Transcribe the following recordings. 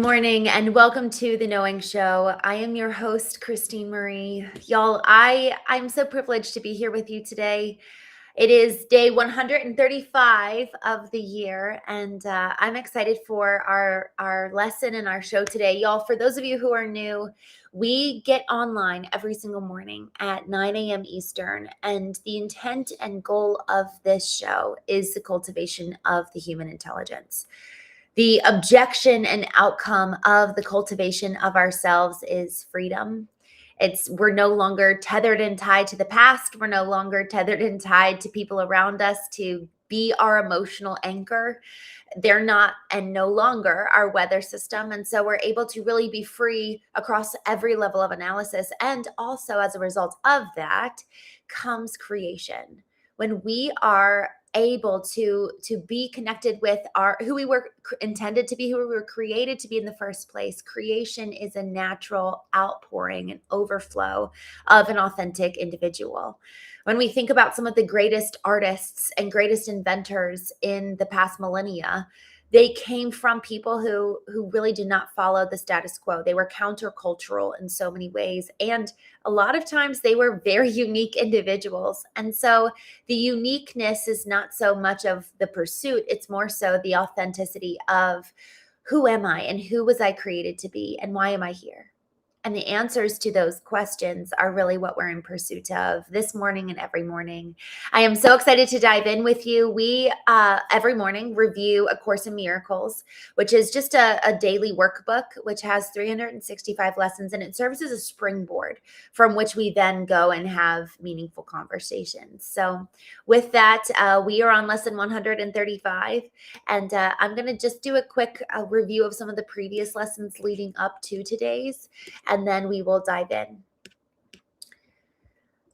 morning and welcome to the Knowing Show. I am your host, Christine Marie. Y'all, I'm so privileged to be here with you today. It is day 135 of the year, and I'm excited for our lesson and our show today. Y'all, for those of you who are new, we get online every single morning at 9 a.m. Eastern, and the intent and goal of this show is the cultivation of the human intelligence. The objection and outcome of the cultivation of ourselves is freedom. We're no longer tethered and tied to the past. We're no longer tethered and tied to people around us to be our emotional anchor. They're not and no longer our weather system. And so we're able to really be free across every level of analysis. And also, as a result of that, comes creation. When we are able to be connected with who we were intended to be, who we were created to be in the first place, creation is a natural outpouring and overflow of an authentic individual. When we think about some of the greatest artists and greatest inventors in the past millennia, they came from people who really did not follow the status quo. They were countercultural in so many ways. And a lot of times they were very unique individuals. And so the uniqueness is not so much of the pursuit, it's more so the authenticity of who am I and who was I created to be and why am I here? And the answers to those questions are really what we're in pursuit of this morning and every morning. I am so excited to dive in with you. We every morning review A Course in Miracles, which is just a daily workbook, which has 365 lessons, and it serves as a springboard from which we then go and have meaningful conversations. So with that, we are on lesson 135, and I'm going to just do a quick review of some of the previous lessons leading up to today's, and then we will dive in.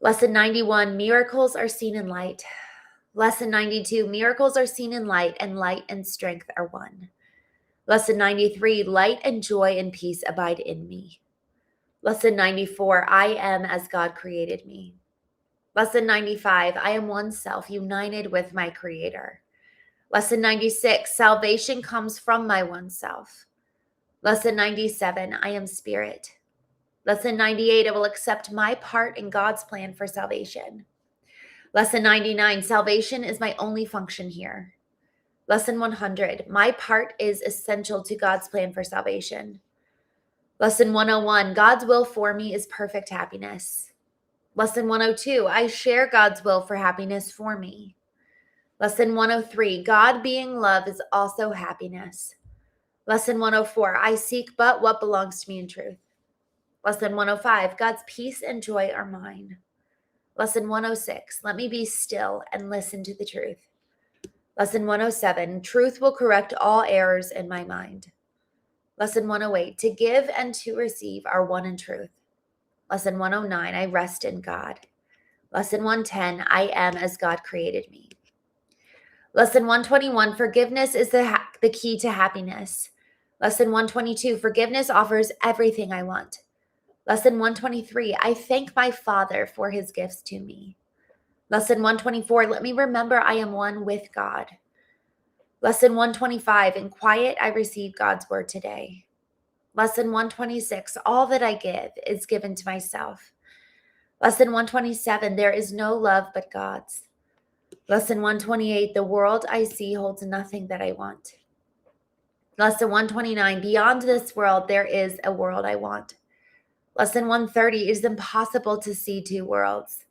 Lesson 91, miracles are seen in light. Lesson 92, miracles are seen in light, and light and strength are one. Lesson 93, light and joy and peace abide in me. Lesson 94, I am as God created me. Lesson 95, I am one self united with my Creator. Lesson 96, salvation comes from my one self. Lesson 97, I am spirit. Lesson 98, I will accept my part in God's plan for salvation. Lesson 99, salvation is my only function here. Lesson 100, my part is essential to God's plan for salvation. Lesson 101, God's will for me is perfect happiness. Lesson 102, I share God's will for happiness for me. Lesson 103, God being love is also happiness. Lesson 104, I seek but what belongs to me in truth. Lesson 105, God's peace and joy are mine. Lesson 106, let me be still and listen to the truth. Lesson 107, truth will correct all errors in my mind. Lesson 108, to give and to receive are one in truth. Lesson 109, I rest in God. Lesson 110, I am as God created me. Lesson 121, forgiveness is the key to happiness. Lesson 122, forgiveness offers everything I want. Lesson 123, I thank my Father for his gifts to me. Lesson 124, let me remember I am one with God. Lesson 125, in quiet I receive God's word today. Lesson 126, all that I give is given to myself. Lesson 127, there is no love but God's. Lesson 128, the world I see holds nothing that I want. Lesson 129, beyond this world, there is a world I want. Lesson 130, it is impossible to see two worlds.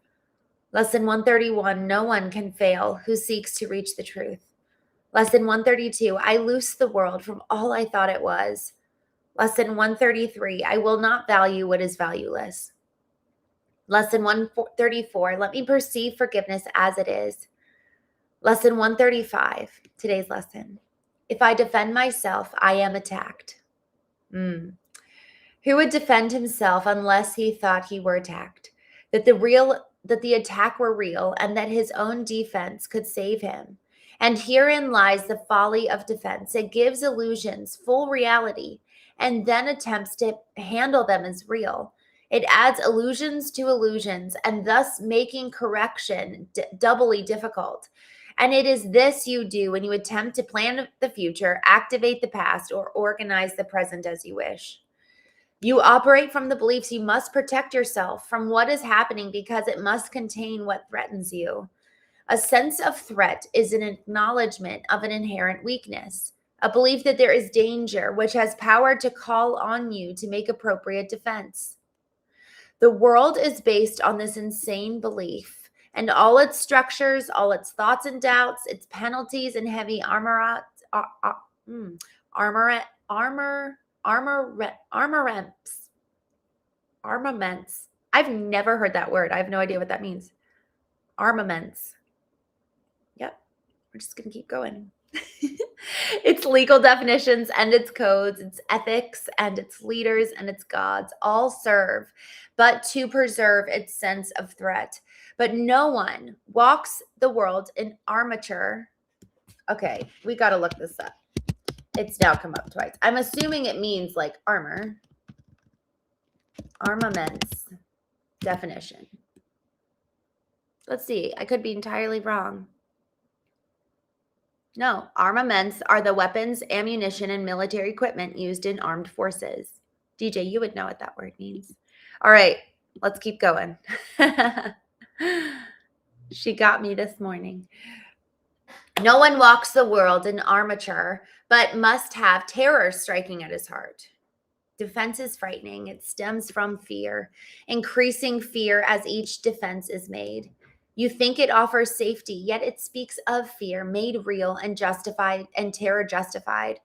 Lesson 131, no one can fail who seeks to reach the truth. Lesson 132, I loose the world from all I thought it was. Lesson 133, I will not value what is valueless. Lesson 134, let me perceive forgiveness as it is. Lesson 135, today's lesson. If I defend myself, I am attacked. Who would defend himself unless he thought he were attacked? That the attack were real and that his own defense could save him. And herein lies the folly of defense. It gives illusions full reality and then attempts to handle them as real. It adds illusions to illusions and thus making correction doubly difficult. And it is this you do when you attempt to plan the future, activate the past, or organize the present as you wish. You operate from the beliefs you must protect yourself from what is happening because it must contain what threatens you. A sense of threat is an acknowledgement of an inherent weakness, a belief that there is danger which has power to call on you to make appropriate defense. The world is based on this insane belief, and all its structures, all its thoughts and doubts, its penalties and heavy armaments. I've never heard that word. I have no idea what that means. Armaments. Yep. We're just going to keep going. Its legal definitions and its codes, its ethics and its leaders and its gods all serve but to preserve its sense of threat. But no one walks the world in armature. Okay, we got to look this up. It's now come up twice. I'm assuming it means like armor. Armaments definition. Let's see. I could be entirely wrong. No, armaments are the weapons, ammunition, and military equipment used in armed forces. DJ, you would know what that word means. All right, let's keep going. She got me this morning. No one walks the world in armature, but must have terror striking at his heart. Defense is frightening. It stems from fear, increasing fear as each defense is made. You think it offers safety, yet it speaks of fear made real and justified and terror justified.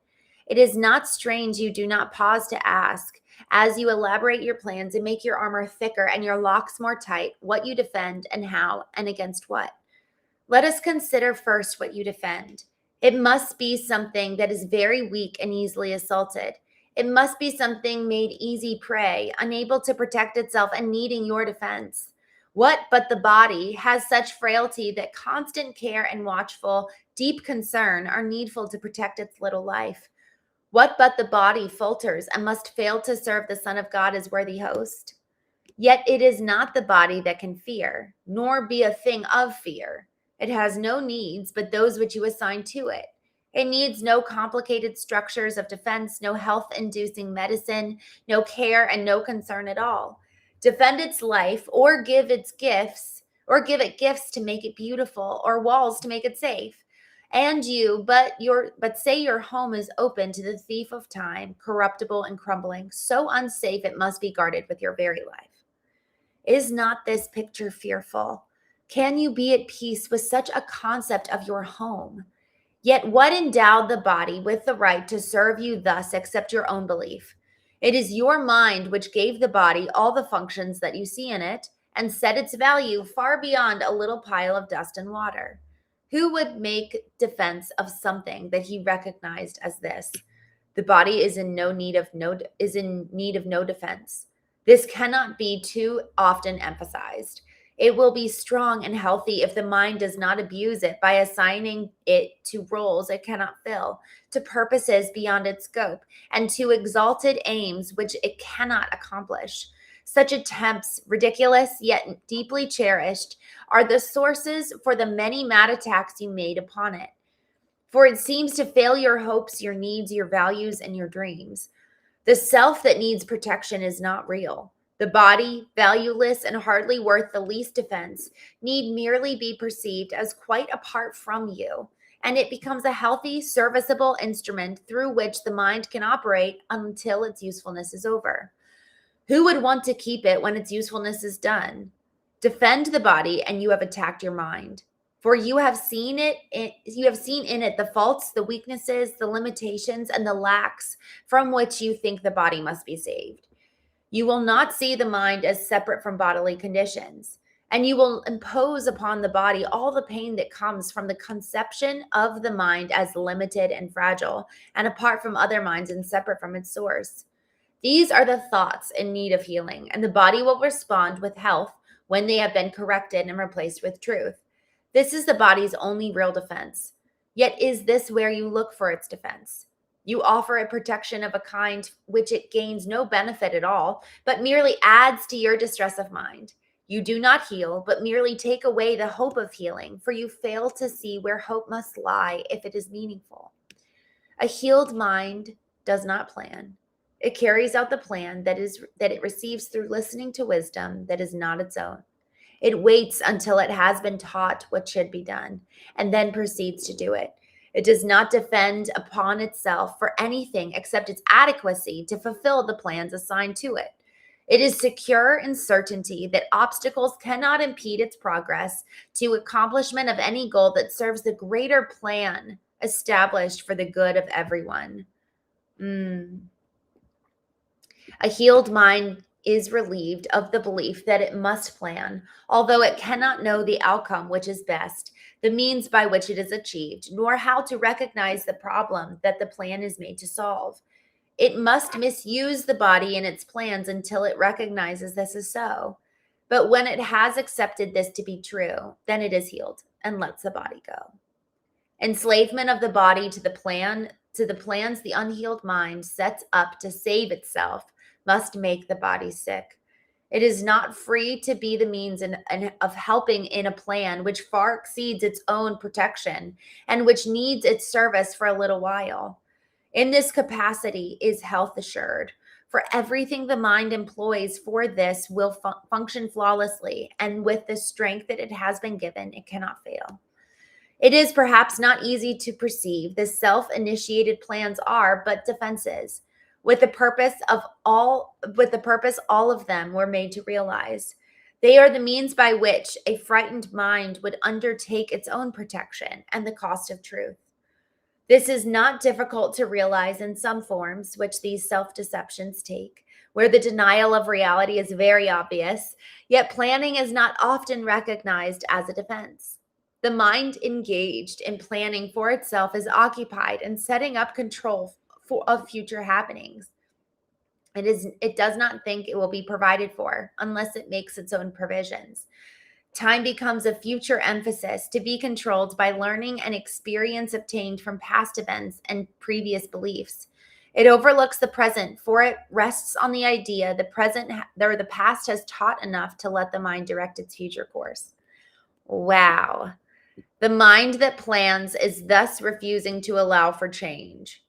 It is not strange you do not pause to ask, as you elaborate your plans and make your armor thicker and your locks more tight, what you defend and how and against what. Let us consider first what you defend. It must be something that is very weak and easily assaulted. It must be something made easy prey, unable to protect itself and needing your defense. What but the body has such frailty that constant care and watchful, deep concern are needful to protect its little life? What but the body falters and must fail to serve the Son of God as worthy host? Yet it is not the body that can fear, nor be a thing of fear. It has no needs but those which you assign to it. It needs no complicated structures of defense, no health-inducing medicine, no care, and no concern at all. Defend its life or give it gifts to make it beautiful or walls to make it safe. And you, but say your home is open to the thief of time, corruptible and crumbling, so unsafe it must be guarded with your very life. Is not this picture fearful? Can you be at peace with such a concept of your home? Yet what endowed the body with the right to serve you thus except your own belief? It is your mind which gave the body all the functions that you see in it and set its value far beyond a little pile of dust and water. Who would make defense of something that he recognized as this? The body is in need of no defense. This cannot be too often emphasized. It will be strong and healthy if the mind does not abuse it by assigning it to roles it cannot fill, to purposes beyond its scope, and to exalted aims which it cannot accomplish. Such attempts, ridiculous yet deeply cherished, are the sources for the many mad attacks you made upon it. For it seems to fail your hopes, your needs, your values, and your dreams. The self that needs protection is not real. The body, valueless and hardly worth the least defense, need merely be perceived as quite apart from you, and it becomes a healthy, serviceable instrument through which the mind can operate until its usefulness is over. Who would want to keep it when its usefulness is done? Defend the body, and you have attacked your mind. For you have seen in it the faults, the weaknesses, the limitations, and the lacks from which you think the body must be saved. You will not see the mind as separate from bodily conditions, and you will impose upon the body all the pain that comes from the conception of the mind as limited and fragile, and apart from other minds and separate from its source. These are the thoughts in need of healing, and the body will respond with health when they have been corrected and replaced with truth. This is the body's only real defense. Yet is this where you look for its defense? You offer a protection of a kind which it gains no benefit at all, but merely adds to your distress of mind. You do not heal, but merely take away the hope of healing, for you fail to see where hope must lie if it is meaningful. A healed mind does not plan. It carries out the plan that it receives through listening to wisdom that is not its own. It waits until it has been taught what should be done and then proceeds to do it. It does not depend upon itself for anything except its adequacy to fulfill the plans assigned to it. It is secure in certainty that obstacles cannot impede its progress to accomplishment of any goal that serves the greater plan established for the good of everyone. A healed mind is relieved of the belief that it must plan, although it cannot know the outcome which is best, the means by which it is achieved, nor how to recognize the problem that the plan is made to solve. It must misuse the body in its plans until it recognizes this is so. But when it has accepted this to be true, then it is healed and lets the body go. Enslavement of the body to the plans the unhealed mind sets up to save itself must make the body sick. It is not free to be the means of helping in a plan which far exceeds its own protection and which needs its service for a little while. In this capacity is health assured, for everything the mind employs for this will function flawlessly, and with the strength that it has been given, it cannot fail. It is perhaps not easy to perceive the self-initiated plans are but defenses, with the purpose all of them were made to realize. They are the means by which a frightened mind would undertake its own protection and the cost of truth. This is not difficult to realize in some forms which these self-deceptions take, where the denial of reality is very obvious, yet planning is not often recognized as a defense. The mind engaged in planning for itself is occupied in setting up control of future happenings. It does not think it will be provided for unless it makes its own provisions. Time becomes a future emphasis to be controlled by learning and experience obtained from past events and previous beliefs. It overlooks the present, for it rests on the idea the past has taught enough to let the mind direct its future course. Wow. The mind that plans is thus refusing to allow for change.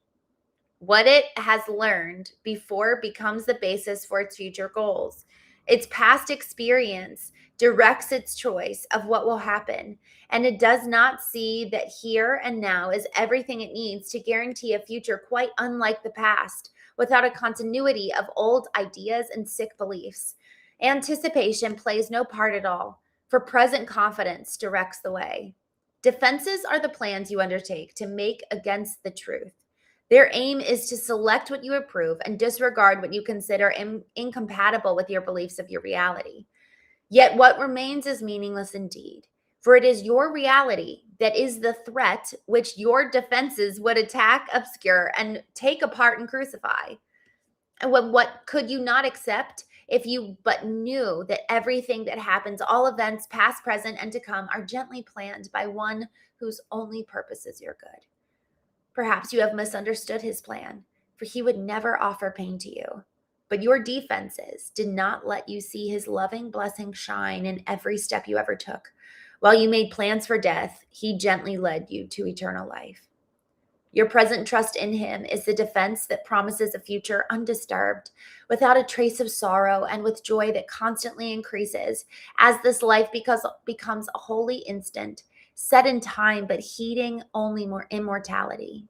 What it has learned before becomes the basis for its future goals. Its past experience directs its choice of what will happen, and it does not see that here and now is everything it needs to guarantee a future quite unlike the past, without a continuity of old ideas and sick beliefs. Anticipation plays no part at all, for present confidence directs the way. Defenses are the plans you undertake to make against the truth. Their aim is to select what you approve and disregard what you consider incompatible with your beliefs of your reality. Yet what remains is meaningless indeed, for it is your reality that is the threat which your defenses would attack, obscure, and take apart and crucify. And what could you not accept if you but knew that everything that happens, all events, past, present, and to come, are gently planned by one whose only purpose is your good? Perhaps you have misunderstood his plan, for he would never offer pain to you. But your defenses did not let you see his loving blessing shine in every step you ever took. While you made plans for death, he gently led you to eternal life. Your present trust in him is the defense that promises a future undisturbed, without a trace of sorrow, and with joy that constantly increases as this life becomes a holy instant, set in time but heeding only more immortality.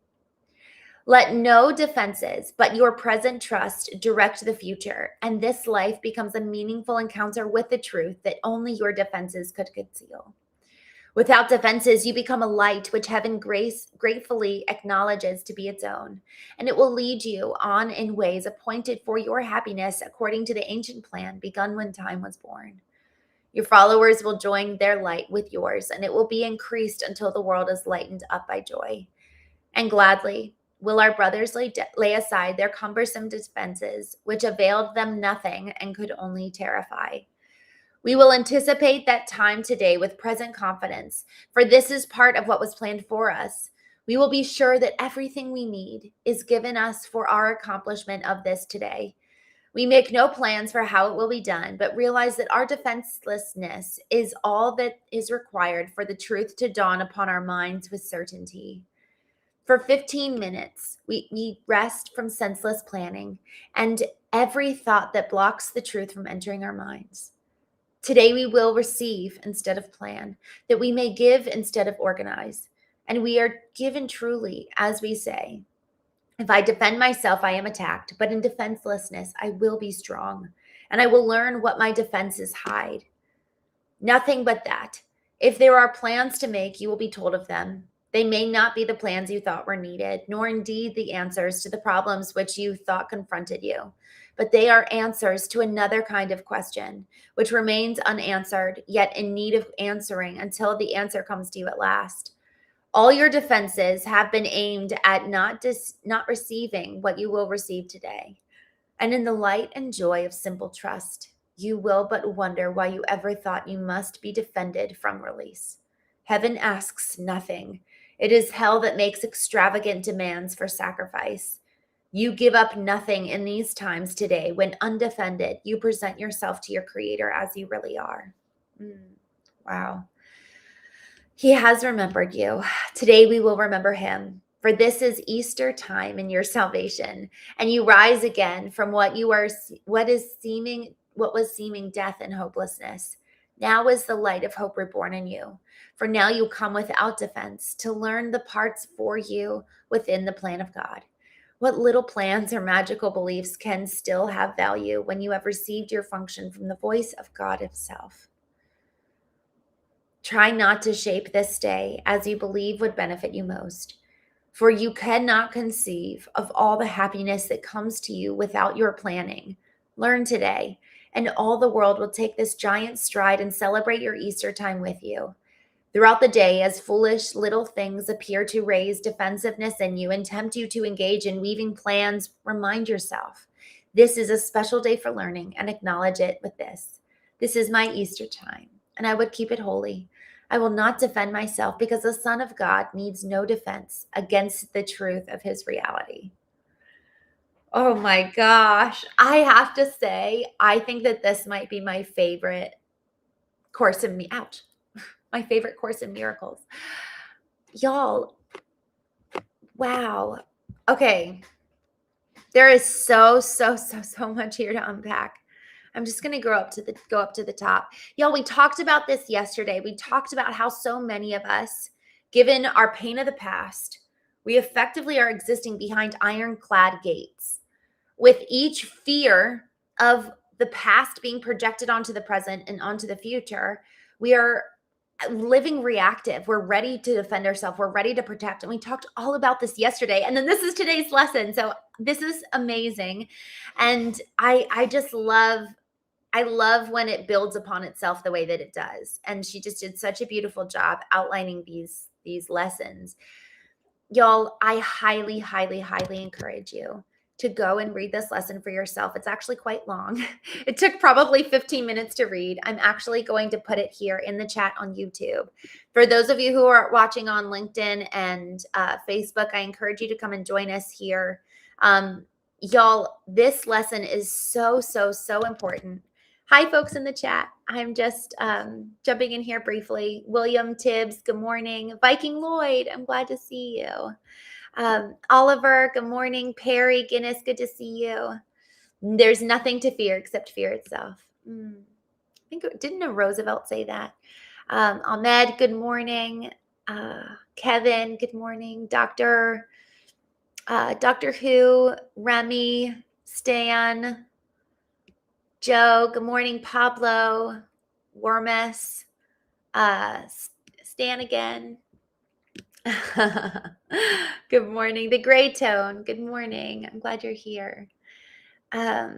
Let no defenses but your present trust direct the future, and this life becomes a meaningful encounter with the truth that only your defenses could conceal. Without defenses, you become a light which heaven gratefully acknowledges to be its own, and it will lead you on in ways appointed for your happiness according to the ancient plan begun when time was born. Your followers will join their light with yours, and it will be increased until the world is lightened up by joy. And gladly will our brothers lay aside their cumbersome defenses, which availed them nothing and could only terrify. We will anticipate that time today with present confidence, for this is part of what was planned for us. We will be sure that everything we need is given us for our accomplishment of this today. We make no plans for how it will be done, but realize that our defenselessness is all that is required for the truth to dawn upon our minds with certainty. For 15 minutes, we rest from senseless planning and every thought that blocks the truth from entering our minds. Today we will receive instead of plan, that we may give instead of organize. And we are given truly, as we say, if I defend myself, I am attacked, but in defenselessness, I will be strong, and I will learn what my defenses hide. Nothing but that. If there are plans to make, you will be told of them. They may not be the plans you thought were needed, nor indeed the answers to the problems which you thought confronted you. But they are answers to another kind of question, which remains unanswered, yet in need of answering until the answer comes to you at last. All your defenses have been aimed at not receiving what you will receive today. And in the light and joy of simple trust, you will but wonder why you ever thought you must be defended from release. Heaven asks nothing. It is hell that makes extravagant demands for sacrifice. You give up nothing in these times today when undefended, you present yourself to your Creator as you really are. Wow. He has remembered you. Today we will remember him. For this is Easter time in your salvation, and you rise again from what was seeming death and hopelessness. Now is the light of hope reborn in you. For now you come without defense to learn the parts for you within the plan of God. What little plans or magical beliefs can still have value when you have received your function from the voice of God himself? Try not to shape this day as you believe would benefit you most, for you cannot conceive of all the happiness that comes to you without your planning. Learn today, and all the world will take this giant stride and celebrate your Easter time with you. Throughout the day, as foolish little things appear to raise defensiveness in you and tempt you to engage in weaving plans, remind yourself, this is a special day for learning, and acknowledge it with this. This is my Easter time, and I would keep it holy. I will not defend myself because the Son of God needs no defense against the truth of his reality. Oh my gosh. I have to say, I think that this might be my favorite course in my favorite course in miracles. Y'all, wow. Okay. There is so much here to unpack. I'm just going to go up to the top. Y'all, we talked about this yesterday. We talked about how so many of us, given our pain of the past, we effectively are existing behind ironclad gates. With each fear of the past being projected onto the present and onto the future, we are living reactive. We're ready to defend ourselves. We're ready to protect. And we talked all about this yesterday. And then this is today's lesson. So this is amazing. And I love when it builds upon itself the way that it does. And she just did such a beautiful job outlining these lessons. Y'all, I highly encourage you to go and read this lesson for yourself. It's actually quite long. It took probably 15 minutes to read. I'm actually going to put it here in the chat on YouTube. For those of you who are watching on LinkedIn and Facebook, I encourage you to come and join us here. Y'all, this lesson is so important. Hi, folks in the chat. I'm just jumping in here briefly. William Tibbs, good morning. Viking Lloyd, I'm glad to see you. Oliver, good morning. Perry Guinness, good to see you. There's nothing to fear except fear itself. I think, didn't a Roosevelt say that? Ahmed, good morning. Kevin, good morning. Dr. Who, Remy, Stan, Joe, good morning. Pablo, Wormus, Stan again. Good morning. The Gray Tone, good morning. I'm glad you're here. All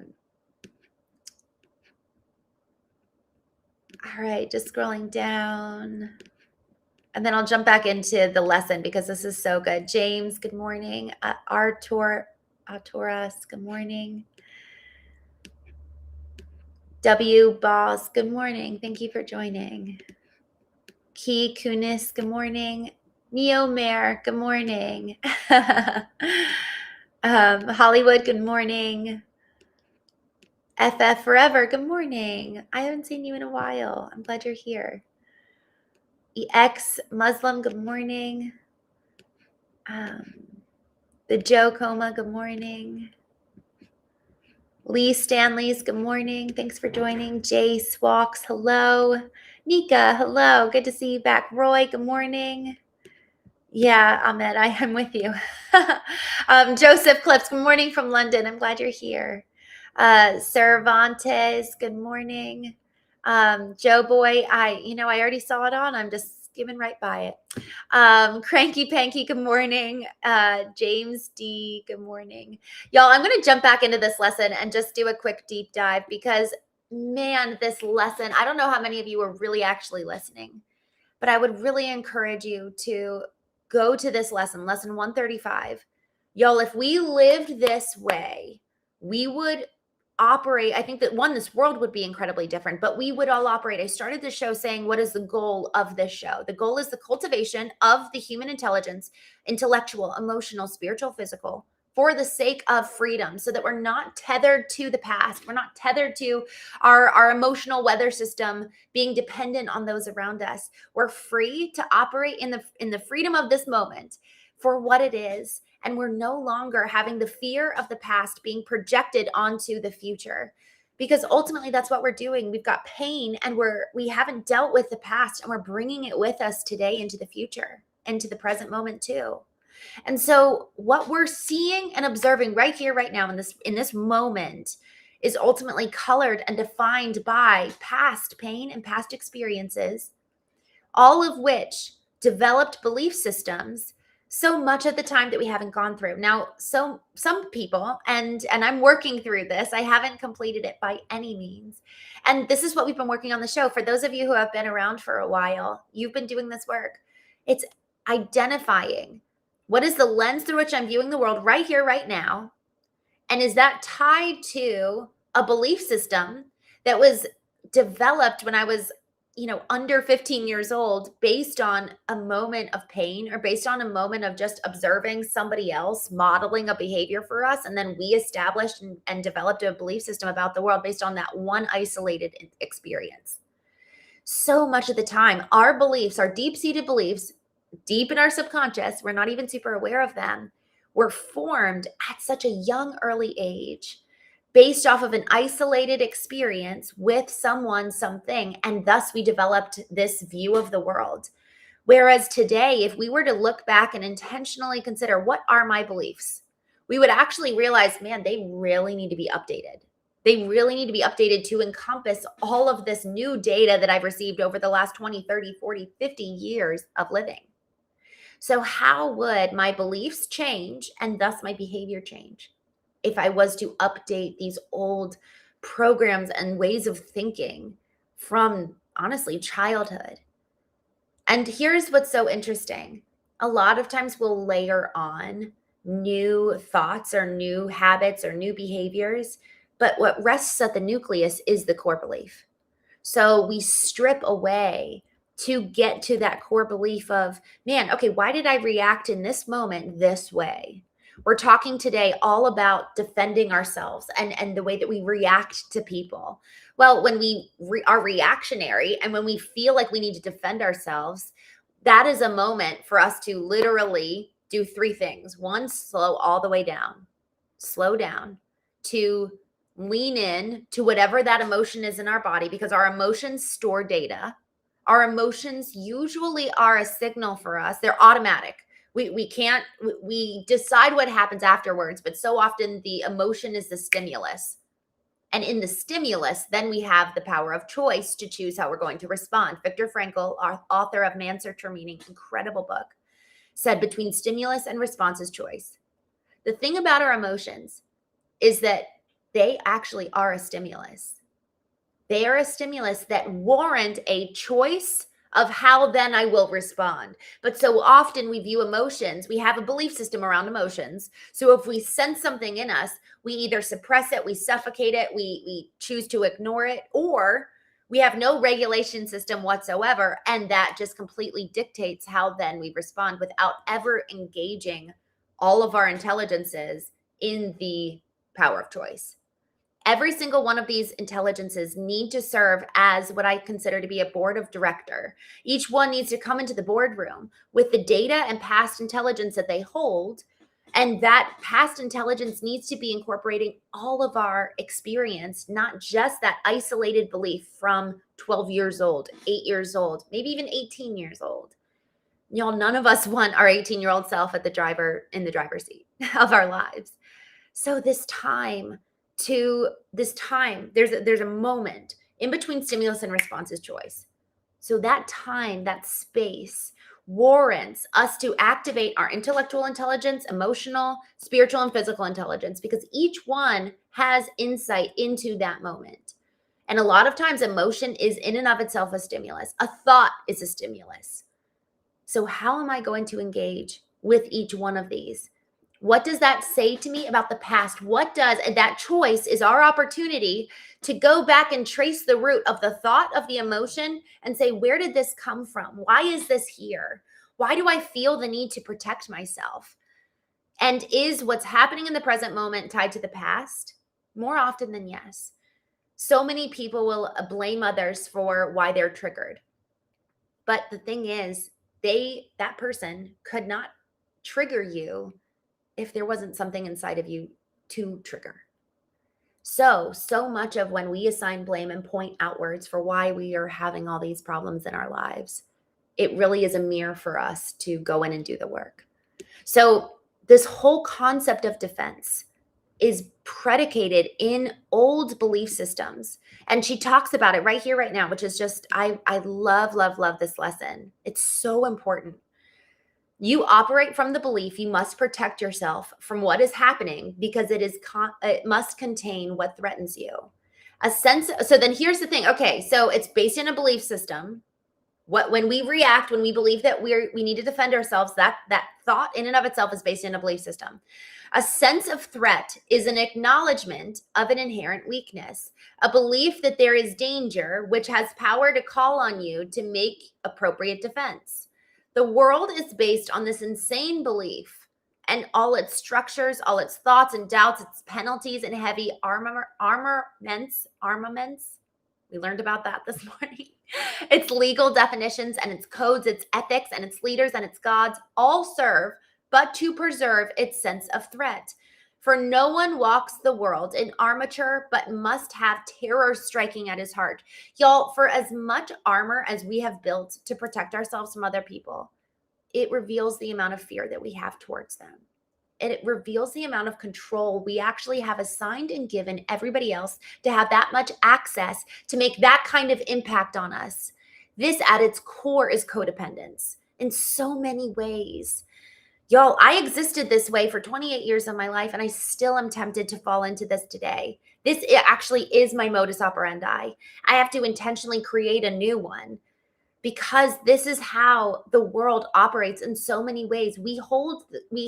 right, just scrolling down. And then I'll jump back into the lesson because this is so good. James, good morning. Arturas, good morning. W. Boss, good morning. Thank you for joining. Key Kunis, good morning. Neo Mare, good morning. Hollywood, good morning. FF Forever, good morning. I haven't seen you in a while. I'm glad you're here. EX Muslim, good morning. The Joe Coma, good morning. Lee Stanley's, good morning. Thanks for joining. Jace Walks, hello. Nika, hello. Good to see you back. Roy, good morning. Yeah, Ahmed, I am with you. Joseph Clips, good morning from London. I'm glad you're here. Cervantes, good morning. Joe Boy, I already saw it on. I'm just skimming right by it. Cranky Panky, good morning. James D, good morning. Y'all, I'm going to jump back into this lesson and just do a quick deep dive because, man, this lesson, I don't know how many of you are really actually listening, but I would really encourage you to go to this lesson 135. Y'all, if we lived this way, we would operate. I think that this world would be incredibly different, but we would all operate. I started the show saying, what is the goal of this show? The goal is the cultivation of the human intelligence, intellectual, emotional, spiritual, physical, for the sake of freedom, so that we're not tethered to the past. We're not tethered to our emotional weather system being dependent on those around us. We're free to operate in the freedom of this moment for what it is. And we're no longer having the fear of the past being projected onto the future, because ultimately that's what we're doing. We've got pain and we haven't dealt with the past, and we're bringing it with us today into the future, into the present moment too. And so what we're seeing and observing right here, right now, in this moment is ultimately colored and defined by past pain and past experiences, all of which developed belief systems so much of the time that we haven't gone through. Now, so some people, and I'm working through this, I haven't completed it by any means. And this is what we've been working on the show. For those of you who have been around for a while, you've been doing this work. It's identifying what is the lens through which I'm viewing the world right here, right now. And is that tied to a belief system that was developed when I was under 15 years old, based on a moment of pain, or based on a moment of just observing somebody else modeling a behavior for us. And then we established and developed a belief system about the world based on that one isolated experience. So much of the time, our beliefs, our deep-seated beliefs, deep in our subconscious, we're not even super aware of them, were formed at such a young, early age, based off of an isolated experience with someone, something, and thus we developed this view of the world. Whereas today, if we were to look back and intentionally consider, what are my beliefs, we would actually realize, man, they really need to be updated. They really need to be updated to encompass all of this new data that I've received over the last 20, 30, 40, 50 years of living. So how would my beliefs change and thus my behavior change if I was to update these old programs and ways of thinking from, honestly, childhood? And here's what's so interesting. A lot of times we'll layer on new thoughts or new habits or new behaviors, but what rests at the nucleus is the core belief. So we strip away to get to that core belief of, man, okay, why did I react in this moment this way? We're talking today all about defending ourselves and the way that we react to people. Well, when we are reactionary and when we feel like we need to defend ourselves, that is a moment for us to literally do three things. One, slow all the way down. Slow down. Two, lean in to whatever that emotion is in our body, because our emotions store data. Our emotions usually are a signal for us. They're automatic. We decide what happens afterwards, but so often the emotion is the stimulus. And in the stimulus, then we have the power of choice to choose how we're going to respond. Viktor Frankl, author of Man's Search for Meaning, incredible book, said between stimulus and response is choice. The thing about our emotions is that they actually are a stimulus. They are a stimulus that warrant a choice of how then I will respond. But so often we view emotions, we have a belief system around emotions. So if we sense something in us, we either suppress it, we suffocate it, we choose to ignore it, or we have no regulation system whatsoever. And that just completely dictates how then we respond without ever engaging all of our intelligences in the power of choice. Every single one of these intelligences need to serve as what I consider to be a board of director. Each one needs to come into the boardroom with the data and past intelligence that they hold. And that past intelligence needs to be incorporating all of our experience, not just that isolated belief from 12 years old, 8 years old, maybe even 18 years old. Y'all, none of us want our 18-year-old self in the driver's seat of our lives. So there's a moment in between stimulus and response is choice. So that time, that space warrants us to activate our intellectual intelligence, emotional, spiritual, and physical intelligence, because each one has insight into that moment. And a lot of times emotion is in and of itself a stimulus. A thought is a stimulus. So how am I going to engage with each one of these? What does that say to me about the past? And that choice is our opportunity to go back and trace the root of the thought, of the emotion, and say, where did this come from? Why is this here? Why do I feel the need to protect myself? And is what's happening in the present moment tied to the past? More often than yes. So many people will blame others for why they're triggered. But the thing is, that person could not trigger you if there wasn't something inside of you to trigger. So much of when we assign blame and point outwards for why we are having all these problems in our lives, it really is a mirror for us to go in and do the work. So this whole concept of defense is predicated in old belief systems. And she talks about it right here, right now, which is just, I love this lesson. It's so important. You operate from the belief you must protect yourself from what is happening because it must contain what threatens you. So then here's the thing. Okay, so it's based in a belief system. When we react, when we believe that we need to defend ourselves, that thought in and of itself is based in a belief system. A sense of threat is an acknowledgement of an inherent weakness, a belief that there is danger, which has power to call on you to make appropriate defense. The world is based on this insane belief, and all its structures, all its thoughts and doubts, its penalties and heavy armaments. We learned about that this morning. Its legal definitions and its codes, its ethics and its leaders and its gods all serve but to preserve its sense of threat. For no one walks the world in armature, but must have terror striking at his heart. Y'all, for as much armor as we have built to protect ourselves from other people, it reveals the amount of fear that we have towards them. And it reveals the amount of control we actually have assigned and given everybody else to have that much access to make that kind of impact on us. This at its core is codependence in so many ways. Y'all, I existed this way for 28 years of my life, and I still am tempted to fall into this today. This actually is my modus operandi. I have to intentionally create a new one because this is how the world operates in so many ways. We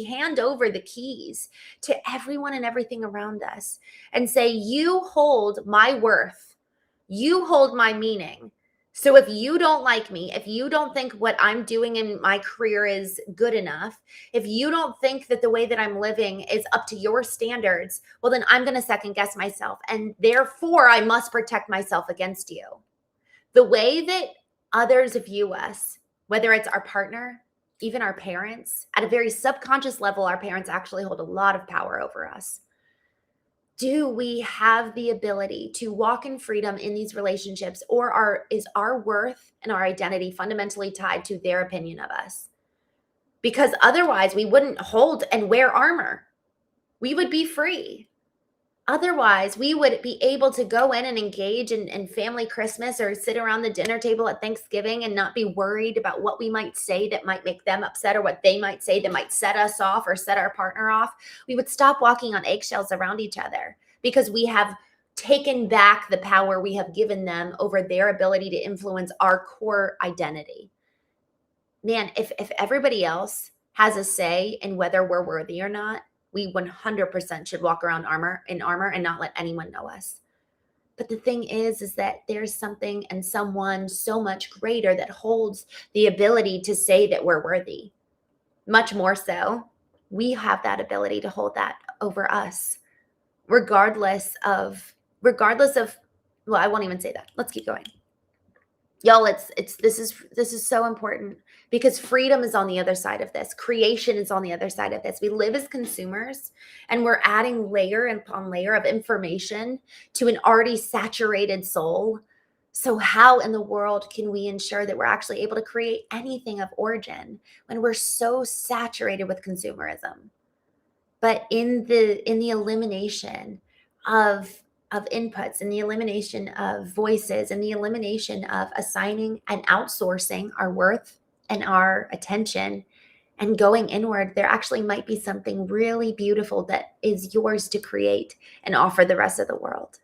hand over the keys to everyone and everything around us and say, you hold my worth. You hold my meaning. So if you don't like me, if you don't think what I'm doing in my career is good enough, if you don't think that the way that I'm living is up to your standards, well, then I'm going to second guess myself. And therefore, I must protect myself against you. The way that others view us, whether it's our partner, even our parents, at a very subconscious level, our parents actually hold a lot of power over us. Do we have the ability to walk in freedom in these relationships, or is our worth and our identity fundamentally tied to their opinion of us? Because otherwise we wouldn't hold and wear armor. We would be free. Otherwise, we would be able to go in and engage in family Christmas or sit around the dinner table at Thanksgiving and not be worried about what we might say that might make them upset or what they might say that might set us off or set our partner off. We would stop walking on eggshells around each other because we have taken back the power we have given them over their ability to influence our core identity. Man, if everybody else has a say in whether we're worthy or not, we 100% should walk around in armor and not let anyone know us. But the thing is that there's something and someone so much greater that holds the ability to say that we're worthy. Much more so, we have that ability to hold that over us, regardless of regardless of, well, I won't even say that. Let's keep going. Y'all, this is so important because freedom is on the other side of this. Creation is on the other side of this. We live as consumers and we're adding layer upon layer of information to an already saturated soul. So how in the world can we ensure that we're actually able to create anything of origin when we're so saturated with consumerism? But in the elimination of inputs, in the elimination of voices, in the elimination of assigning and outsourcing our worth and our attention and going inward, there actually might be something really beautiful that is yours to create and offer the rest of the world.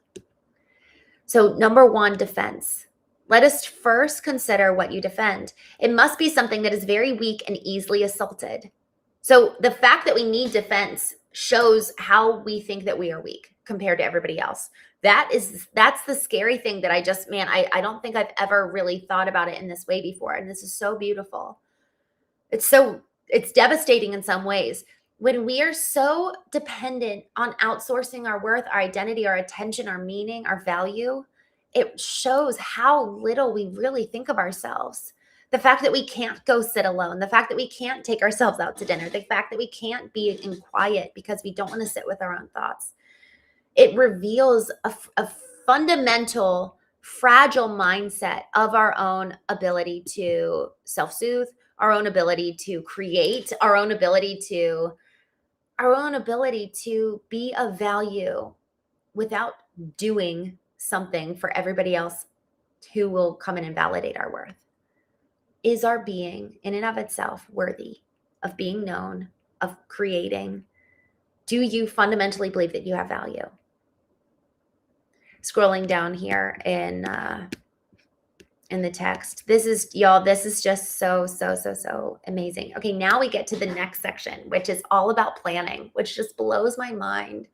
So number one, defense. Let us first consider what you defend. It must be something that is very weak and easily assaulted. So the fact that we need defense shows how we think that we are weak compared to everybody else. That's the scary thing that I don't think I've ever really thought about it in this way before. And this is so beautiful. It's devastating in some ways. When we are so dependent on outsourcing our worth, our identity, our attention, our meaning, our value, it shows how little we really think of ourselves. The fact that we can't go sit alone, the fact that we can't take ourselves out to dinner, the fact that we can't be in quiet because we don't want to sit with our own thoughts. It reveals a fundamental, fragile mindset of our own ability to self-soothe, our own ability to create, our own ability to be of value without doing something for everybody else who will come in and validate our worth. Is our being in and of itself worthy of being known, of creating? Do you fundamentally believe that you have value? Scrolling down here in the text. This is just so amazing. Okay, now we get to the next section, which is all about planning, which just blows my mind.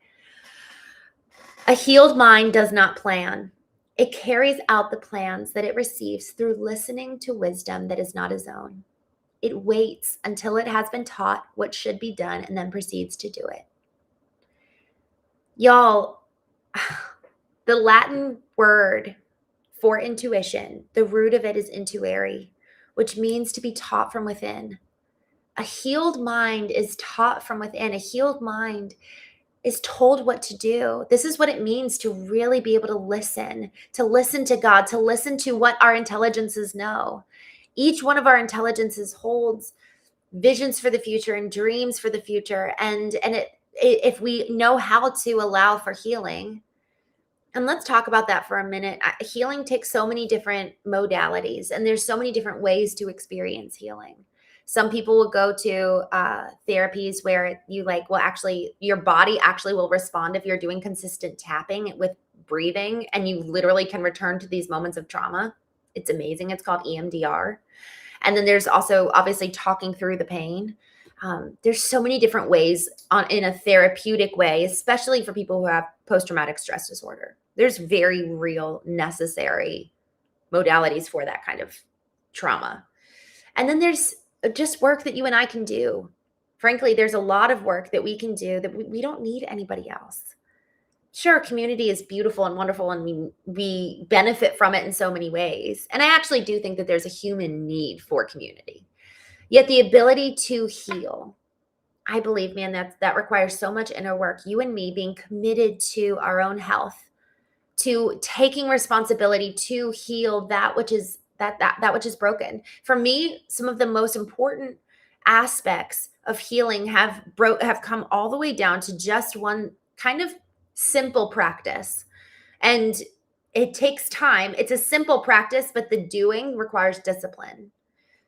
A healed mind does not plan. It carries out the plans that it receives through listening to wisdom that is not its own. It waits until it has been taught what should be done and then proceeds to do it. Y'all, the Latin word for intuition, the root of it is intuere, which means to be taught from within. A healed mind is taught from within. A healed mind is told what to do. This is what it means to really be able to listen to God, to listen to what our intelligences know. Each one of our intelligences holds visions for the future and dreams for the future. And if we know how to allow for healing, and let's talk about that for a minute. Healing takes so many different modalities, and there's so many different ways to experience healing. Some people will go to therapies where your body actually will respond if you're doing consistent tapping with breathing, and you literally can return to these moments of trauma. It's amazing. It's called EMDR. And then there's also obviously talking through the pain. There's so many different ways in a therapeutic way, especially for people who have post-traumatic stress disorder. There's very real necessary modalities for that kind of trauma. And then there's just work that you and I can do. Frankly, there's a lot of work that we can do that we don't need anybody else. Sure, community is beautiful and wonderful, and we benefit from it in so many ways. And I actually do think that there's a human need for community. Yet the ability to heal, I believe, man, that requires so much inner work. You and me being committed to our own health, to taking responsibility to heal that which is that which is broken. For me, some of the most important aspects of healing have come all the way down to just one kind of simple practice. And it takes time. It's a simple practice, but the doing requires discipline.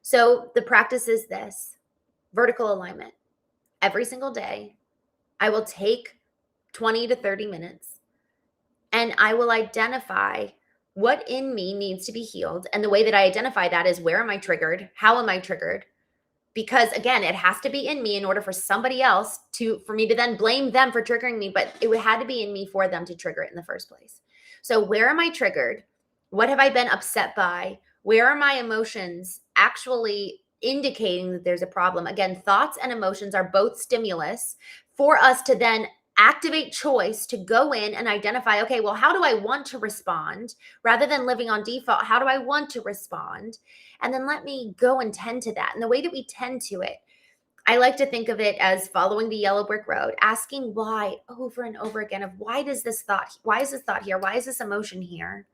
So the practice is this: vertical alignment. Every single day, I will take 20 to 30 minutes and I will identify what in me needs to be healed. And the way that I identify that is, where am I triggered? How am I triggered? Because again, it has to be in me in order for somebody else for me to then blame them for triggering me. But it had to be in me for them to trigger it in the first place. So where am I triggered? What have I been upset by? Where are my emotions actually indicating that there's a problem? Again, thoughts and emotions are both stimulus for us to then activate choice to go in and identify, okay, well, how do I want to respond? Rather than living on default, how do I want to respond? And then let me go and tend to that. And the way that we tend to it, I like to think of it as following the yellow brick road, asking why over and over again of why is this thought here? Why is this emotion here?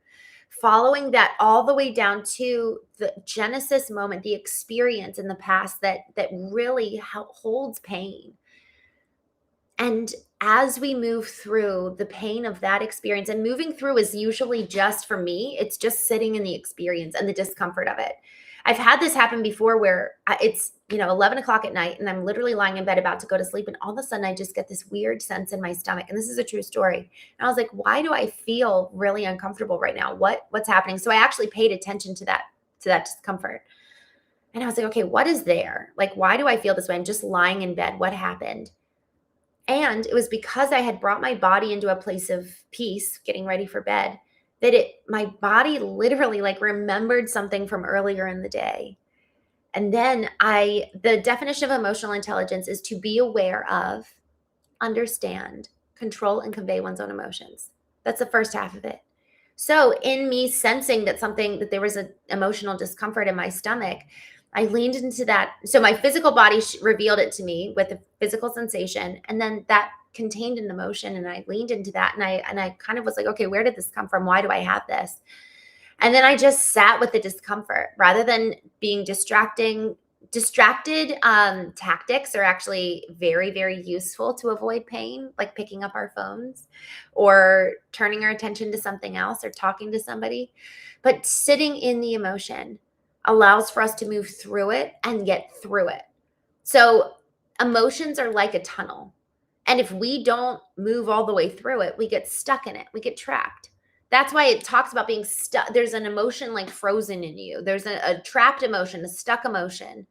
Following that all the way down to the genesis moment, the experience in the past that really holds pain. And as we move through the pain of that experience, and moving through is usually just, for me, it's just sitting in the experience and the discomfort of it. I've had this happen before where it's 11 o'clock at night and I'm literally lying in bed about to go to sleep, and all of a sudden I just get this weird sense in my stomach, and this is a true story. And I was like, why do I feel really uncomfortable right now? What's happening? So I actually paid attention to that discomfort, and I was like, okay, what is there? Like, why do I feel this way? I'm just lying in bed. What happened? And it was because I had brought my body into a place of peace, getting ready for bed, that my body literally like remembered something from earlier in the day. And then the definition of emotional intelligence is to be aware of, understand, control, and convey one's own emotions. That's the first half of it. So in me sensing that there was an emotional discomfort in my stomach, I leaned into that. So my physical body revealed it to me with a physical sensation, and then that contained an emotion, and I leaned into that, and I kind of was like, okay, where did this come from? Why do I have this? And then I just sat with the discomfort rather than being distracted. Tactics are actually very, very useful to avoid pain, like picking up our phones or turning our attention to something else or talking to somebody. But sitting in the emotion allows for us to move through it and get through it. So emotions are like a tunnel. And if we don't move all the way through it, we get stuck in it. We get trapped. That's why it talks about being stuck. There's an emotion like frozen in you. There's a trapped emotion, a stuck emotion.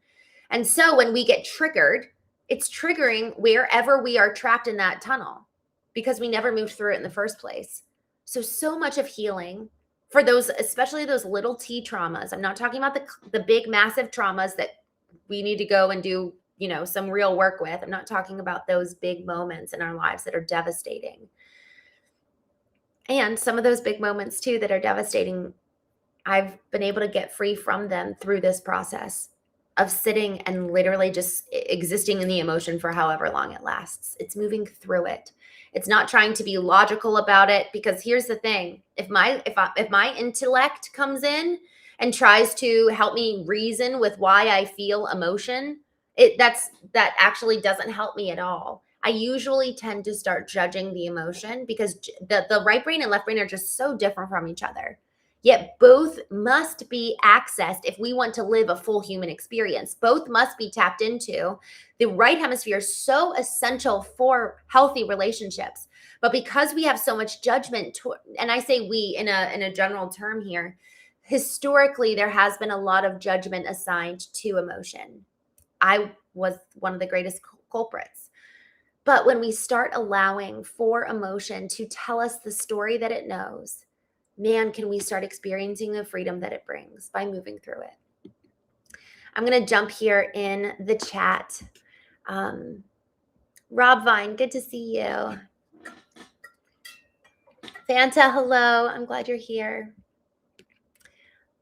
And so when we get triggered, it's triggering wherever we are trapped in that tunnel because we never moved through it in the first place. So much of healing for those, especially those little T traumas. I'm not talking about the big, massive traumas that we need to go and do, some real work with. I'm not talking about those big moments in our lives that are devastating. And some of those big moments too that are devastating, I've been able to get free from them through this process of sitting and literally just existing in the emotion for however long it lasts. It's moving through it. It's not trying to be logical about it, because here's the thing. If my intellect comes in and tries to help me reason with why I feel emotion, that actually doesn't help me at all. I usually tend to start judging the emotion because the right brain and left brain are just so different from each other. Yet both must be accessed if we want to live a full human experience. Both must be tapped into. The right hemisphere is so essential for healthy relationships. But because we have so much judgment, and I say we in a general term here, historically there has been a lot of judgment assigned to emotion. I was one of the greatest culprits. But when we start allowing for emotion to tell us the story that it knows, man, can we start experiencing the freedom that it brings by moving through it. I'm going to jump here in the chat. Rob Vine, good to see you. Fanta, hello. I'm glad you're here.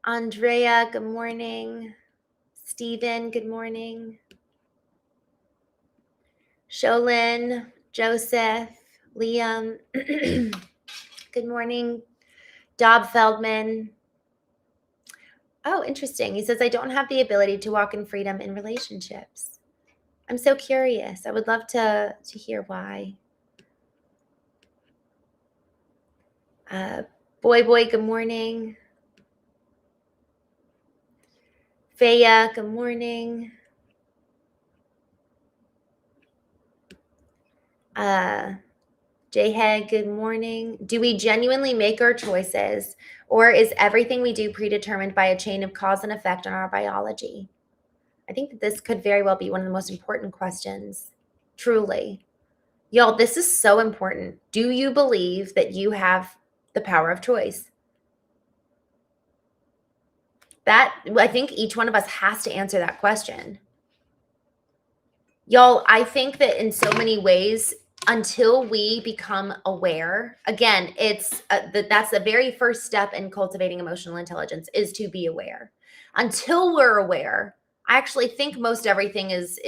Andrea, good morning. Stephen, good morning. Sholin, Joseph, Liam, good morning. Dob Feldman. Oh, interesting. He says, I don't have the ability to walk in freedom in relationships. I'm so curious. I would love to hear why. Boy, good morning. Faya, good morning. Jayhead, good morning. Do we genuinely make our choices, or is everything we do predetermined by a chain of cause and effect on our biology? I think that this could very well be one of the most important questions, truly. Y'all, this is so important. Do you believe that you have the power of choice? I think each one of us has to answer that question. Y'all, I think that in so many ways, until we become aware, again, it's that's the very first step in cultivating emotional intelligence, is to be aware. Until we're aware, I actually think most everything is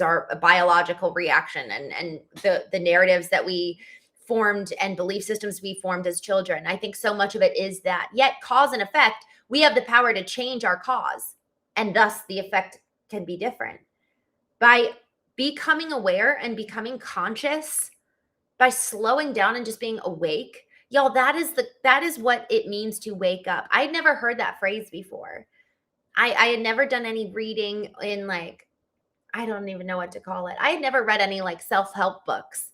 our biological reaction, and the narratives that we formed and belief systems we formed as children. I think so much of it is that. Yet cause and effect, we have the power to change our cause, and thus the effect can be different. By becoming aware and becoming conscious, by slowing down and just being awake, y'all, that is what it means to wake up. I'd never heard that phrase before. I had never done any reading in, like, I don't even know what to call it. I had never read any like self-help books,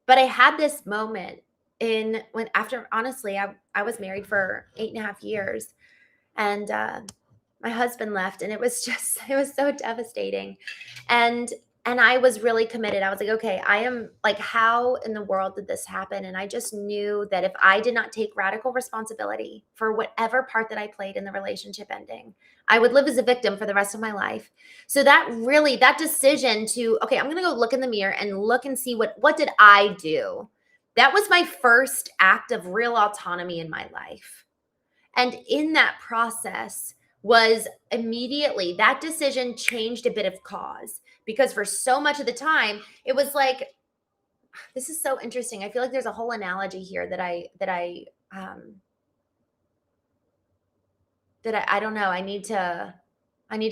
but I had this moment in when after honestly, I was married for 8.5 years, and my husband left, and it was just it was so devastating. And I was really committed. I was like, okay, I am like, how in the world did this happen? And I just knew that if I did not take radical responsibility for whatever part that I played in the relationship ending, I would live as a victim for the rest of my life. So that decision to, okay, I'm going to go look in the mirror and look and see what did I do? That was my first act of real autonomy in my life. And in that process was immediately, that decision changed a bit of cause, because for so much of the time it was like, this is so interesting. I feel like there's a whole analogy here I don't know. I need to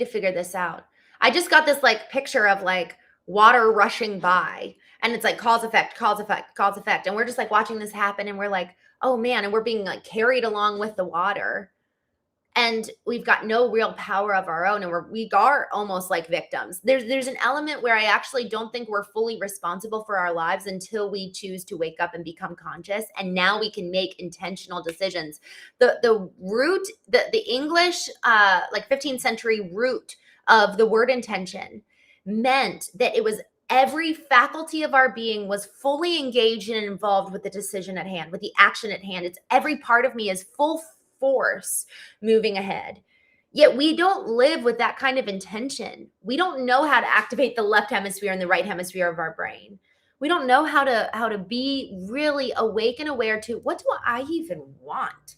figure this out. I just got this like picture of like water rushing by, and it's like cause effect, cause effect, cause effect. And we're just like watching this happen, and we're like, oh man, and we're being like carried along with the water. And we've got no real power of our own, and we are almost like victims. There's an element where I actually don't think we're fully responsible for our lives until we choose to wake up and become conscious, and now we can make intentional decisions. The root, the English like 15th century root of the word intention meant that it was every faculty of our being was fully engaged and involved with the decision at hand, with the action at hand. It's every part of me is full force moving ahead. Yet we don't live with that kind of intention. We don't know how to activate the left hemisphere and the right hemisphere of our brain. We don't know how to be really awake and aware to, what do I even want?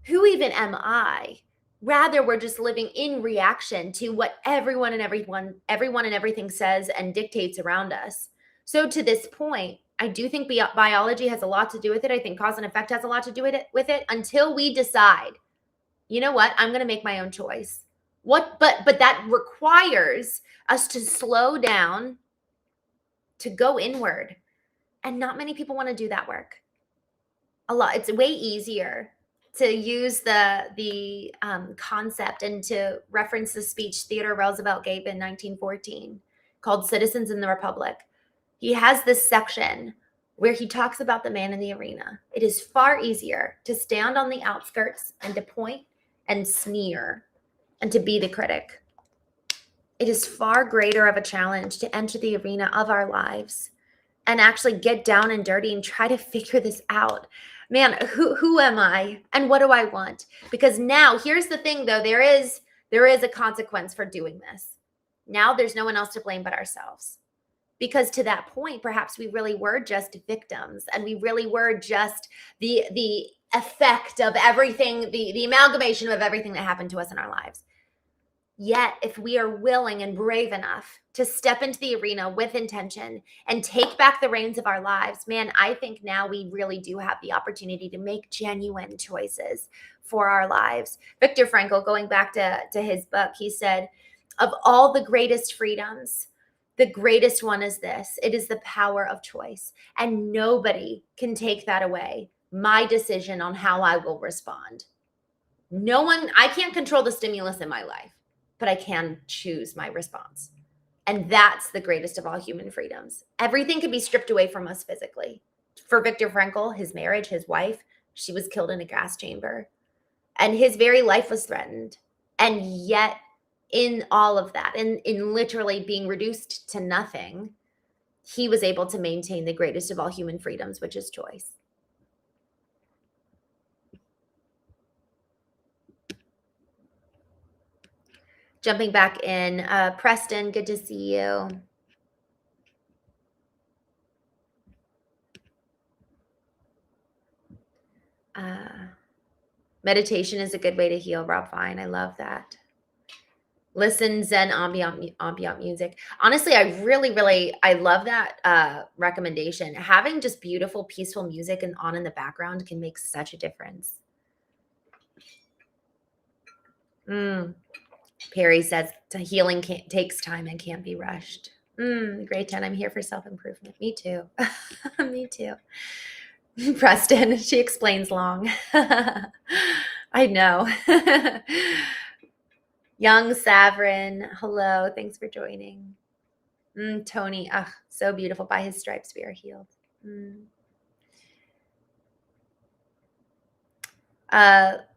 Who even am I? Rather, we're just living in reaction to what everyone and everything says and dictates around us. So to this point, I do think biology has a lot to do with it. I think cause and effect has a lot to do with it until we decide, you know what, I'm going to make my own choice. But that requires us to slow down, to go inward. And not many people want to do that work. It's way easier to use the concept and to reference the speech Theodore Roosevelt gave in 1914 called Citizens in the Republic. He has this section where he talks about the man in the arena. It is far easier to stand on the outskirts and to point and sneer and to be the critic. It is far greater of a challenge to enter the arena of our lives and actually get down and dirty and try to figure this out. Man, who am I and what do I want? Because now, here's the thing though, there is a consequence for doing this. Now there's no one else to blame but ourselves. Because to that point, perhaps we really were just victims, and we really were just the effect of everything, the amalgamation of everything that happened to us in our lives. Yet, if we are willing and brave enough to step into the arena with intention and take back the reins of our lives, man, I think now we really do have the opportunity to make genuine choices for our lives. Viktor Frankl, going back to his book, he said, of all the greatest freedoms, the greatest one is this. It is the power of choice. And nobody can take that away. My decision on how I will respond. No one, I can't control the stimulus in my life, but I can choose my response. And that's the greatest of all human freedoms. Everything can be stripped away from us physically. For Viktor Frankl, his marriage, his wife, she was killed in a gas chamber. And his very life was threatened. And yet, in all of that, in literally being reduced to nothing, he was able to maintain the greatest of all human freedoms, which is choice. Jumping back in, Preston, good to see you. Meditation is a good way to heal, Rob Fine. I love that. Listen Zen ambient music. Honestly, I love that recommendation. Having just beautiful, peaceful music and on in the background can make such a difference. Perry says healing takes time and can't be rushed. Great 10. I'm here for self-improvement. Me too. Me too. Preston, she explains long. I know. Young Savrin, hello. Thanks for joining. Tony, so beautiful. By his stripes we are healed.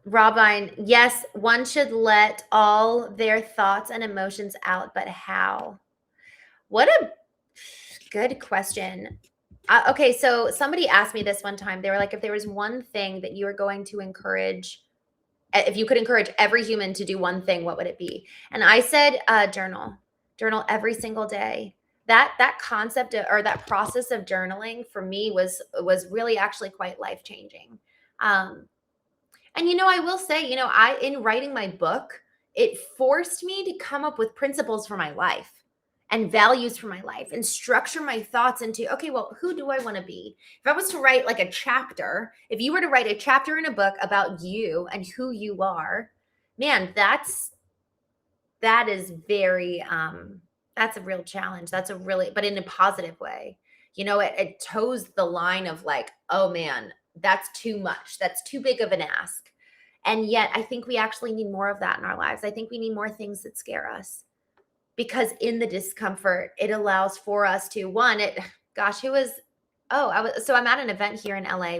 Robine, yes, one should let all their thoughts and emotions out, but how? What a good question. Okay, so somebody asked me this one time. They were like, if there was one thing that you were going to encourage, if you could encourage every human to do one thing, what would it be? And I said, journal every single day. That concept or that process of journaling for me was really actually quite life-changing. And I will say, in writing my book, it forced me to come up with principles for my life and values for my life and structure my thoughts into, okay, well, who do I want to be? If I was to write like a chapter, if you were to write a chapter in a book about you and who you are, man, that is very, that's a real challenge. That's but in a positive way. It toes the line of like, oh man, that's too much. That's too big of an ask. And yet I think we actually need more of that in our lives. I think we need more things that scare us. Because in the discomfort, it allows for us to I'm at an event here in LA,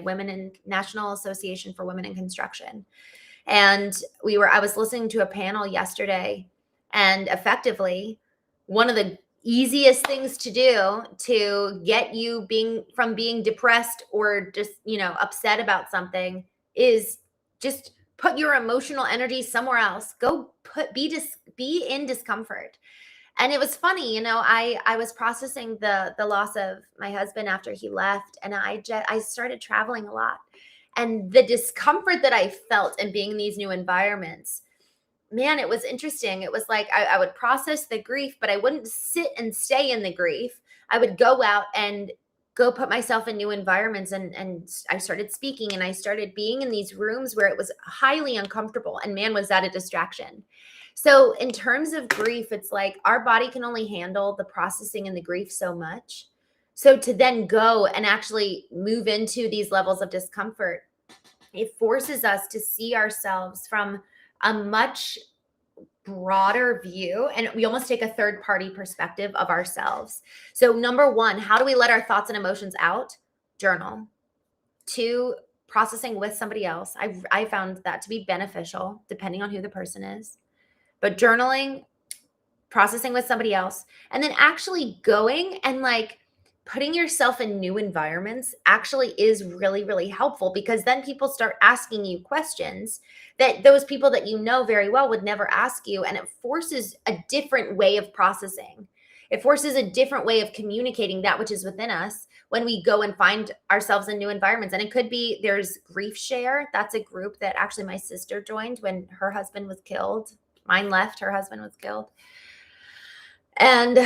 National Association for Women in Construction. And I was listening to a panel yesterday, and effectively one of the easiest things to do to get you being depressed or just, upset about something is just put your emotional energy somewhere else. Go be in discomfort. And it was funny, I was processing the loss of my husband after he left, and I started traveling a lot. And the discomfort that I felt in being in these new environments, man, it was interesting. It was like I would process the grief, but I wouldn't sit and stay in the grief. I would go out and go put myself in new environments, and I started speaking, and I started being in these rooms where it was highly uncomfortable, and man, was that a distraction. So in terms of grief, it's like our body can only handle the processing and the grief so much. So to then go and actually move into these levels of discomfort, it forces us to see ourselves from a much broader view, and we almost take a third party perspective of ourselves. So number one, how do we let our thoughts and emotions out? Journal. 2, processing with somebody else. I found that to be beneficial depending on who the person is. But journaling, processing with somebody else, and then actually going and like putting yourself in new environments actually is really, really helpful, because then people start asking you questions that those people that you know very well would never ask you. And it forces a different way of processing. It forces a different way of communicating that which is within us when we go and find ourselves in new environments. And it could be, there's Grief Share. That's a group that actually my sister joined when her husband was killed. Mine left, her husband was killed. And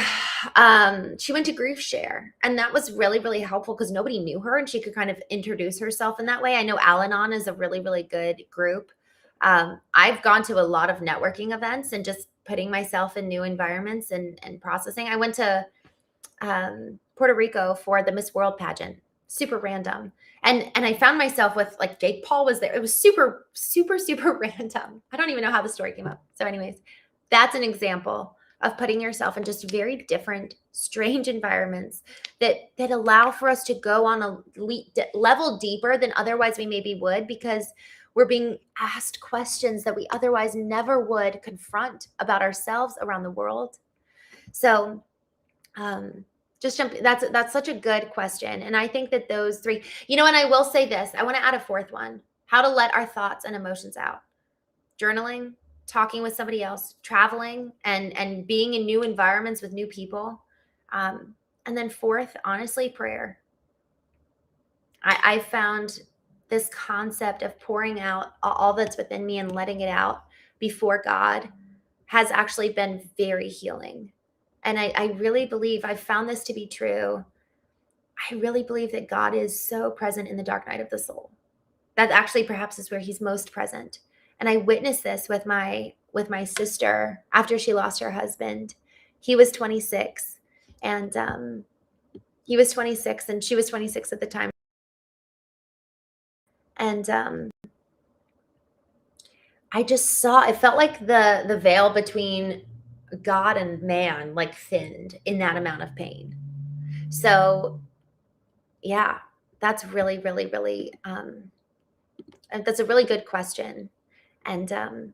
she went to Grief Share, and that was really, really helpful because nobody knew her and she could kind of introduce herself in that way. I know Al-Anon is a really, really good group. I've gone to a lot of networking events and just putting myself in new environments and processing. I went to Puerto Rico for the Miss World pageant, super random. And I found myself with like Jake Paul was there. It was super, super, super random. I don't even know how the story came up. So anyways, that's an example of putting yourself in just very different, strange environments that allow for us to go on a level deeper than otherwise we maybe would, because we're being asked questions that we otherwise never would confront about ourselves, around the world. So just jump. That's such a good question. And I think that those 3, and I will say this, I want to add a 4th one: how to let our thoughts and emotions out. Journaling, talking with somebody else, traveling, and being in new environments with new people. And then 4th, honestly, prayer. I found this concept of pouring out all that's within me and letting it out before God has actually been very healing. And I really believe I've found this to be true. I really believe that God is so present in the dark night of the soul. That actually perhaps is where he's most present. And I witnessed this with my sister after she lost her husband. He was 26 and he was 26 and she was 26 at the time. And I just saw, it felt like the veil between God and man like thinned in that amount of pain. So yeah, that's really, really, really that's a really good question. And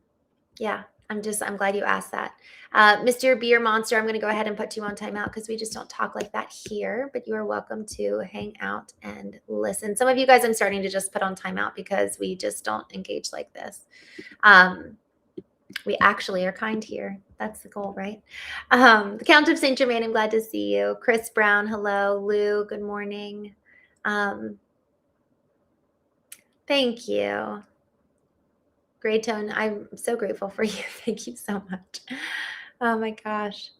yeah, I'm glad you asked that. Mr. Beer Monster, I'm going to go ahead and put you on timeout because we just don't talk like that here, but you are welcome to hang out and listen. Some of you guys I'm starting to just put on timeout because we just don't engage like this. We actually are kind here. That's the goal, right? The Count of St. Germain, I'm glad to see you. Chris Brown, hello. Lou, good morning. Thank you. Great Tone, I'm so grateful for you. Thank you so much. Oh my gosh.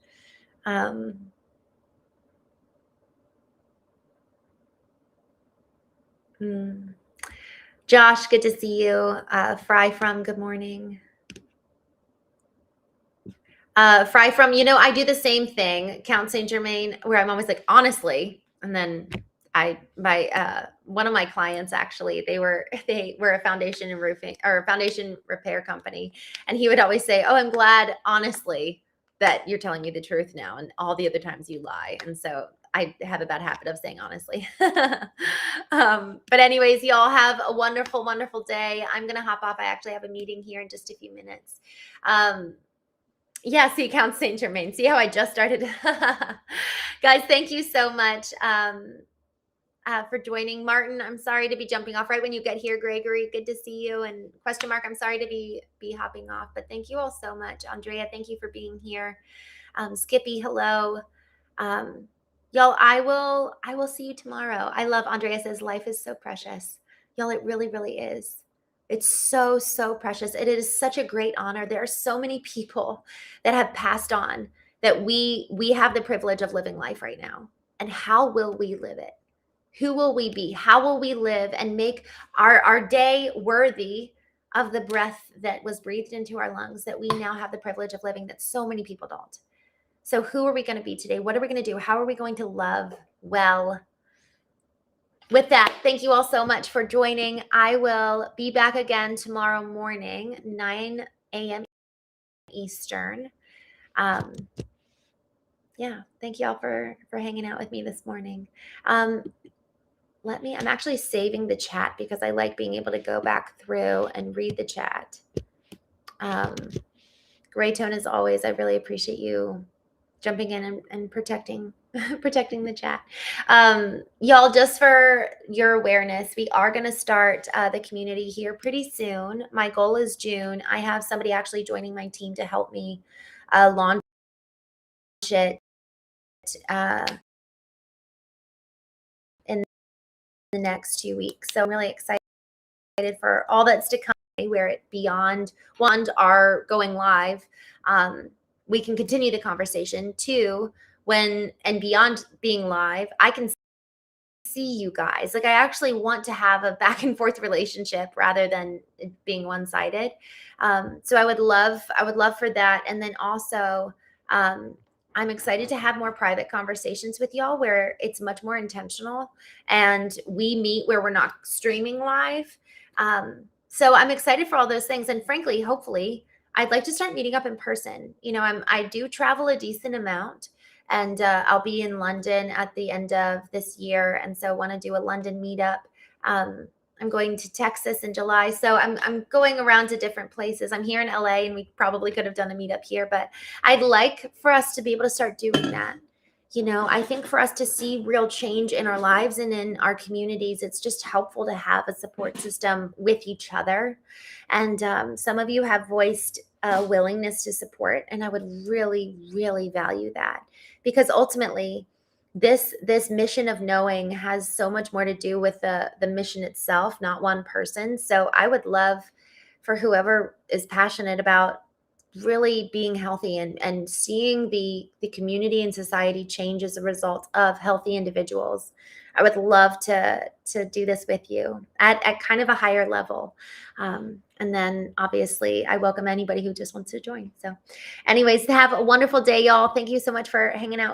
Josh, good to see you. Fry from, good morning. Fry from, I do the same thing, Count Saint Germain, where I'm always like, honestly, and then one of my clients actually, they were a foundation and roofing or foundation repair company, and he would always say, "Oh, I'm glad, honestly, that you're telling me the truth now, and all the other times you lie." And so I have a bad habit of saying honestly. But anyways, y'all have a wonderful, wonderful day. I'm gonna hop off. I actually have a meeting here in just a few minutes. Yeah, see, Count Saint Germain. See how I just started? Guys, thank you so much for joining. Martin, I'm sorry to be jumping off right when you get here. Gregory, good to see you. And question mark, I'm sorry to be hopping off, but thank you all so much. Andrea, thank you for being here. Skippy, hello. Y'all, I will see you tomorrow. I love Andrea says life is so precious. Y'all, it really, really is. It's so, so precious. It is such a great honor. There are so many people that have passed on that we have the privilege of living life right now. And how will we live it? Who will we be? How will we live and make our day worthy of the breath that was breathed into our lungs that we now have the privilege of living that so many people don't? So who are we going to be today? What are we going to do? How are we going to love well? With that, thank you all so much for joining. I will be back again tomorrow morning, 9 a.m. Eastern. Yeah, thank you all for hanging out with me this morning. I'm actually saving the chat because I like being able to go back through and read the chat. Gray Tone, as always, I really appreciate you jumping in and protecting the chat. Y'all, just for your awareness, we are going to start the community here pretty soon. My goal is June. I have somebody actually joining my team to help me launch it in the next 2 weeks. So I'm really excited for all that's to come, where it beyond our going live. We can continue the conversation. 2, when and beyond being live, I can see you guys. Like, I actually want to have a back and forth relationship rather than it being one-sided. So I would love for that. And then also, I'm excited to have more private conversations with y'all where it's much more intentional and we meet where we're not streaming live. So I'm excited for all those things. And frankly, hopefully, I'd like to start meeting up in person. I do travel a decent amount, and I'll be in London at the end of this year. And so I want to do a London meetup. I'm going to Texas in July. So I'm going around to different places. I'm here in LA, and we probably could have done a meetup here, but I'd like for us to be able to start doing that. I think for us to see real change in our lives and in our communities, it's just helpful to have a support system with each other. And some of you have voiced a willingness to support, and I would really, really value that, because ultimately, this mission of knowing has so much more to do with the mission itself, not one person. So I would love for whoever is passionate about really being healthy and seeing the community and society change as a result of healthy individuals. I would love to do this with you at kind of a higher level. And then obviously I welcome anybody who just wants to join. So anyways, have a wonderful day, y'all. Thank you so much for hanging out.